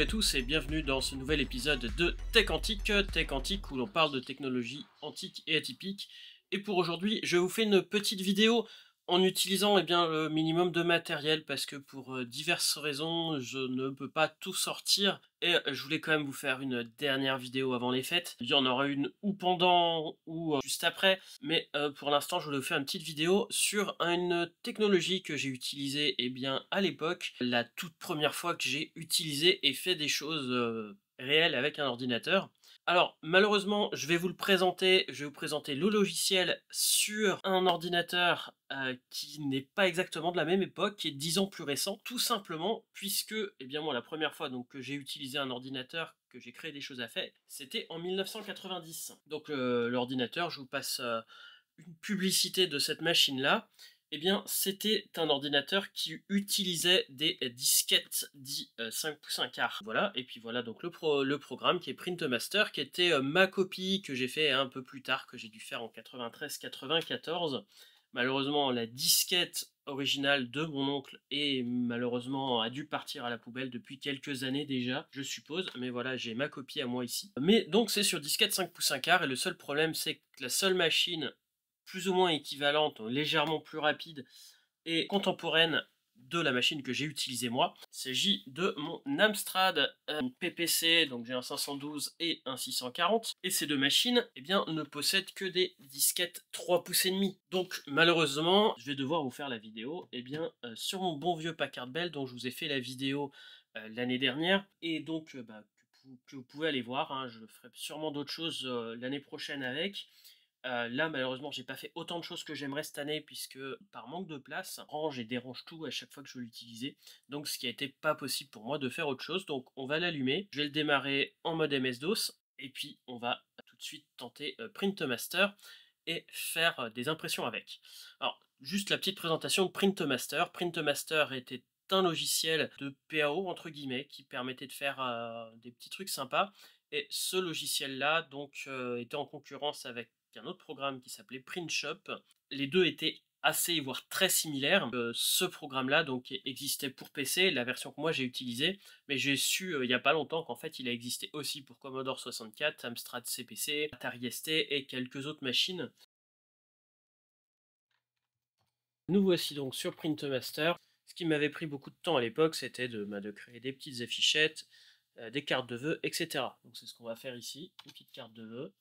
à tous et bienvenue dans ce nouvel épisode de Tech Antique où l'on parle de technologie antique et atypique. Et pour aujourd'hui, je vous fais une petite vidéo en utilisant le minimum de matériel parce que pour diverses raisons, je ne peux pas tout sortir et je voulais quand même vous faire une dernière vidéo avant les fêtes. Il y en aura une ou pendant ou juste après, mais pour l'instant, je voulais vous faire une petite vidéo sur une technologie que j'ai utilisée à l'époque, la toute première fois que j'ai utilisé et fait des choses réelles avec un ordinateur. Alors, malheureusement, je vais vous présenter le logiciel sur un ordinateur qui n'est pas exactement de la même époque, qui est 10 ans plus récent, tout simplement puisque, moi, la première fois que j'ai utilisé un ordinateur, que j'ai créé des choses à faire, c'était en 1990. Donc, l'ordinateur, je vous passe une publicité de cette machine-là. C'était un ordinateur qui utilisait des disquettes dits 5 pouces 1 quart. Voilà, et puis voilà donc le programme qui est Printmaster, qui était ma copie que j'ai fait un peu plus tard, que j'ai dû faire en 93-94. Malheureusement, la disquette originale de mon oncle malheureusement a dû partir à la poubelle depuis quelques années déjà, je suppose. Mais voilà, j'ai ma copie à moi ici. Mais donc c'est sur disquette 5 pouces 1 quart, et le seul problème c'est que la seule machine plus ou moins équivalente, légèrement plus rapide et contemporaine de la machine que j'ai utilisée moi. Il s'agit de mon Amstrad PPC, donc j'ai un 512 et un 640. Et ces deux machines ne possèdent que des disquettes 3 pouces et demi. Donc malheureusement, je vais devoir vous faire la vidéo sur mon bon vieux Packard Bell dont je vous ai fait la vidéo l'année dernière. Et donc que vous pouvez aller voir, hein, je ferai sûrement d'autres choses l'année prochaine avec. Là, malheureusement, j'ai pas fait autant de choses que j'aimerais cette année, puisque par manque de place, range et dérange tout à chaque fois que je veux l'utiliser. Donc, ce qui a été pas possible pour moi de faire autre chose. Donc, on va l'allumer. Je vais le démarrer en mode MS-DOS. Et puis, on va tout de suite tenter Printmaster et faire des impressions avec. Alors, juste la petite présentation de Printmaster. Printmaster était un logiciel de PAO, entre guillemets, qui permettait de faire des petits trucs sympas. Et ce logiciel-là, était en concurrence avec un autre programme qui s'appelait PrintShop. Les deux étaient assez, voire très similaires. Ce programme-là existait pour PC, la version que moi j'ai utilisée, mais j'ai su il n'y a pas longtemps qu'en fait il a existé aussi pour Commodore 64, Amstrad CPC, Atari ST et quelques autres machines. Nous voici donc sur Printmaster. Ce qui m'avait pris beaucoup de temps à l'époque, c'était de créer des petites affichettes, des cartes de vœux, etc. Donc c'est ce qu'on va faire ici, une petite carte de vœux.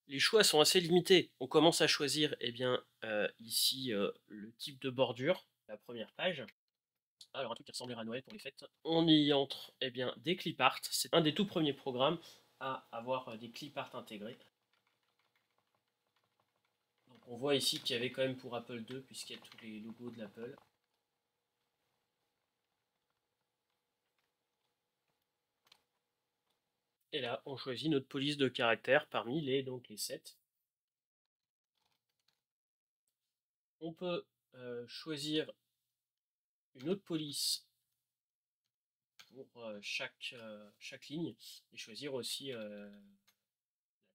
Les choix sont assez limités. On commence à choisir ici le type de bordure, la première page. Alors un truc qui ressemblera à Noël pour les fêtes. On y entre des clip art. C'est un des tout premiers programmes à avoir des clip art intégrés. Donc on voit ici qu'il y avait quand même pour Apple II, puisqu'il y a tous les logos de l'Apple. Et là, on choisit notre police de caractère parmi les 7. On peut choisir une autre police pour chaque ligne et choisir aussi la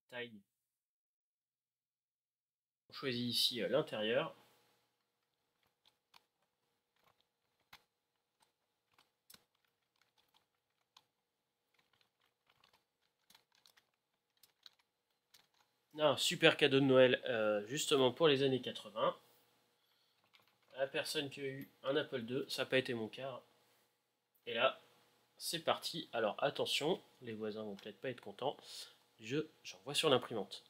taille. On choisit ici l'intérieur. Un super cadeau de Noël justement pour les années 80. À la personne qui a eu un Apple II, ça n'a pas été mon cas. Et là, c'est parti. Alors attention, les voisins vont peut-être pas être contents. J'envoie sur l'imprimante.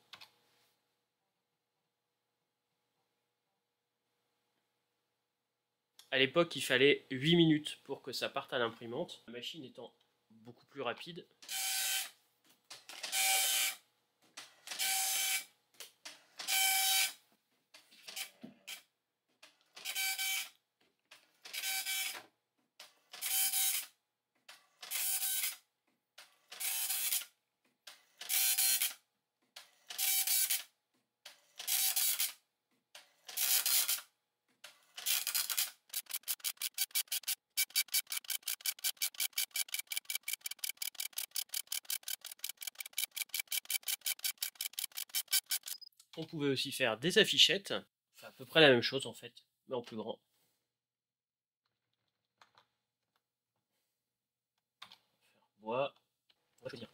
À l'époque, il fallait 8 minutes pour que ça parte à l'imprimante. La machine étant beaucoup plus rapide. On pouvait aussi faire des affichettes, enfin à peu près la même chose en fait, mais en plus grand. voit. On va choisir.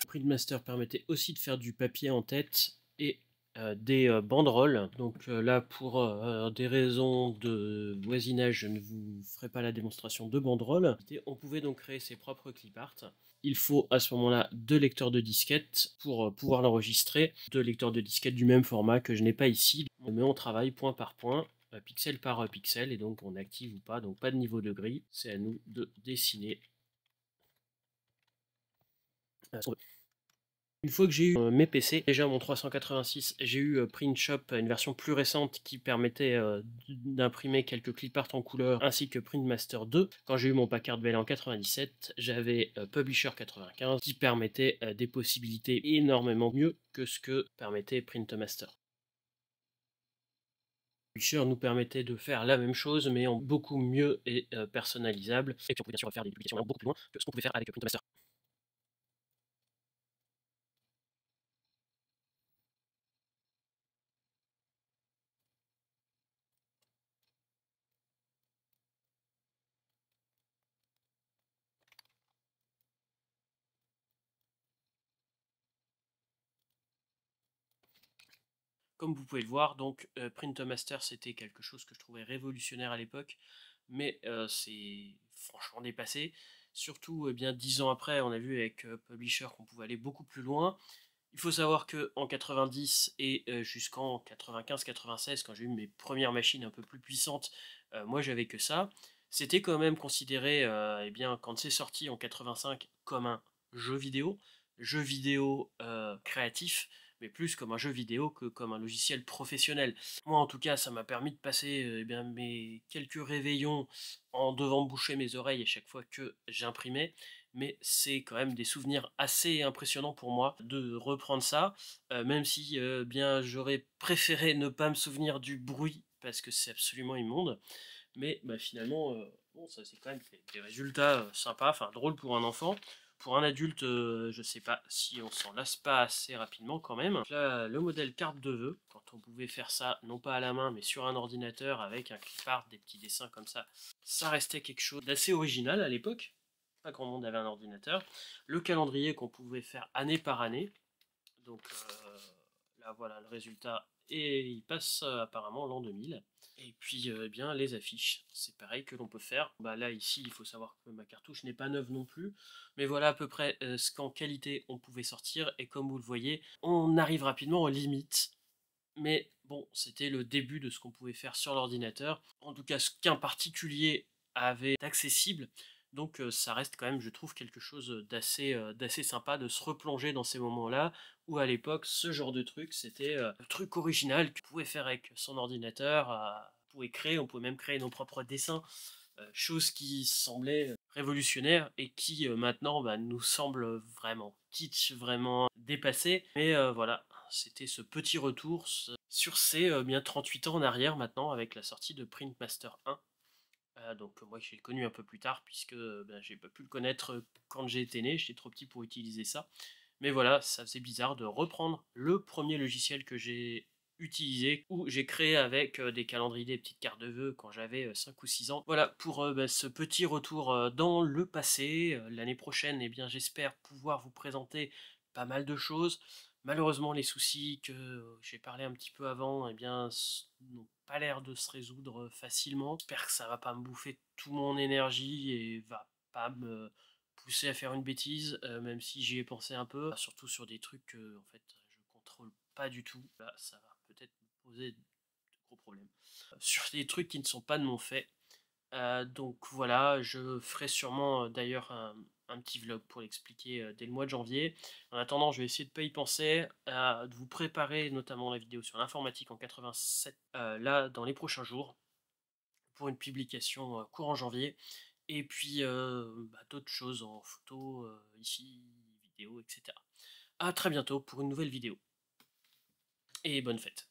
Printmaster permettait aussi de faire du papier en tête et des banderoles. Donc là, pour des raisons de voisinage, je ne vous ferai pas la démonstration de banderoles. On pouvait donc créer ses propres clip art. Il faut à ce moment-là 2 lecteurs de disquettes pour pouvoir l'enregistrer. 2 lecteurs de disquettes du même format que je n'ai pas ici. Mais on travaille point par point, pixel par pixel, et donc on active ou pas, donc pas de niveau de gris. C'est à nous de dessiner ce qu'on veut. Une fois que j'ai eu mes PC, déjà mon 386, j'ai eu PrintShop, une version plus récente qui permettait d'imprimer quelques clip art en couleur, ainsi que PrintMaster 2. Quand j'ai eu mon Packard Bell en 97, j'avais Publisher 95 qui permettait des possibilités énormément mieux que ce que permettait PrintMaster. Publisher nous permettait de faire la même chose, mais en beaucoup mieux et personnalisable. Et puis on pouvait bien sûr faire des publications beaucoup plus loin que ce qu'on pouvait faire avec PrintMaster. Comme vous pouvez le voir, donc PrintMaster c'était quelque chose que je trouvais révolutionnaire à l'époque, mais c'est franchement dépassé. Surtout bien 10 ans après, on a vu avec Publisher qu'on pouvait aller beaucoup plus loin. Il faut savoir que en 90 et jusqu'en 95-96, quand j'ai eu mes premières machines un peu plus puissantes, moi j'avais que ça. C'était quand même considéré, eh bien, quand c'est sorti en 85, comme un jeu vidéo créatif, mais plus comme un jeu vidéo que comme un logiciel professionnel. Moi en tout cas, ça m'a permis de passer eh bien, mes quelques réveillons en devant boucher mes oreilles à chaque fois que j'imprimais, mais c'est quand même des souvenirs assez impressionnants pour moi de reprendre ça, même si bien j'aurais préféré ne pas me souvenir du bruit parce que c'est absolument immonde, mais bah, finalement, bon, ça c'est quand même des résultats sympas, enfin drôles pour un enfant. Pour un adulte, je sais pas si on s'en lasse pas assez rapidement quand même. Donc là, le modèle carte de vœux, quand on pouvait faire ça, non pas à la main, mais sur un ordinateur avec un clip art, des petits dessins comme ça restait quelque chose d'assez original à l'époque. Pas grand monde avait un ordinateur. Le calendrier qu'on pouvait faire année par année. Donc là voilà le résultat et il passe apparemment l'an 2000. Et puis eh bien les affiches, c'est pareil que l'on peut faire. Bah là ici il faut savoir que ma cartouche n'est pas neuve non plus, mais voilà à peu près ce qu'en qualité on pouvait sortir, et comme vous le voyez, on arrive rapidement aux limites. Mais bon, c'était le début de ce qu'on pouvait faire sur l'ordinateur. En tout cas, ce qu'un particulier avait accessible. Donc ça reste quand même, je trouve, quelque chose d'assez sympa de se replonger dans ces moments-là, où à l'époque, ce genre de truc, c'était le truc original qu'on pouvait faire avec son ordinateur. On pouvait même créer nos propres dessins, chose qui semblait révolutionnaire et qui maintenant bah, nous semble vraiment kitsch, vraiment dépassé. Mais voilà, c'était ce petit retour sur ces bien 38 ans en arrière maintenant avec la sortie de PrintMaster 1. Donc moi j'ai connu un peu plus tard puisque ben, j'ai pas pu le connaître quand j'ai été né, j'étais trop petit pour utiliser ça. Mais voilà, ça faisait bizarre de reprendre le premier logiciel que j'ai utilisé, ou j'ai créé avec des calendriers, des petites cartes de vœux quand j'avais 5 ou 6 ans. Voilà pour ce petit retour dans le passé. L'année prochaine, eh bien, j'espère pouvoir vous présenter pas mal de choses. Malheureusement, les soucis que j'ai parlé un petit peu avant, eh bien, n'ont pas l'air de se résoudre facilement. J'espère que ça va pas me bouffer tout mon énergie et va pas me pousser à faire une bêtise, même si j'y ai pensé un peu, surtout sur des trucs que en fait je contrôle pas du tout. Là, ça va peut-être me poser de gros problèmes. Sur des trucs qui ne sont pas de mon fait. Donc voilà, je ferai sûrement d'ailleurs un petit vlog pour l'expliquer dès le mois de janvier. En attendant, je vais essayer de ne pas y penser, de vous préparer notamment la vidéo sur l'informatique en 87, là dans les prochains jours, pour une publication courant janvier. Et puis d'autres choses en photo, ici, vidéo, etc. A très bientôt pour une nouvelle vidéo. Et bonne fête.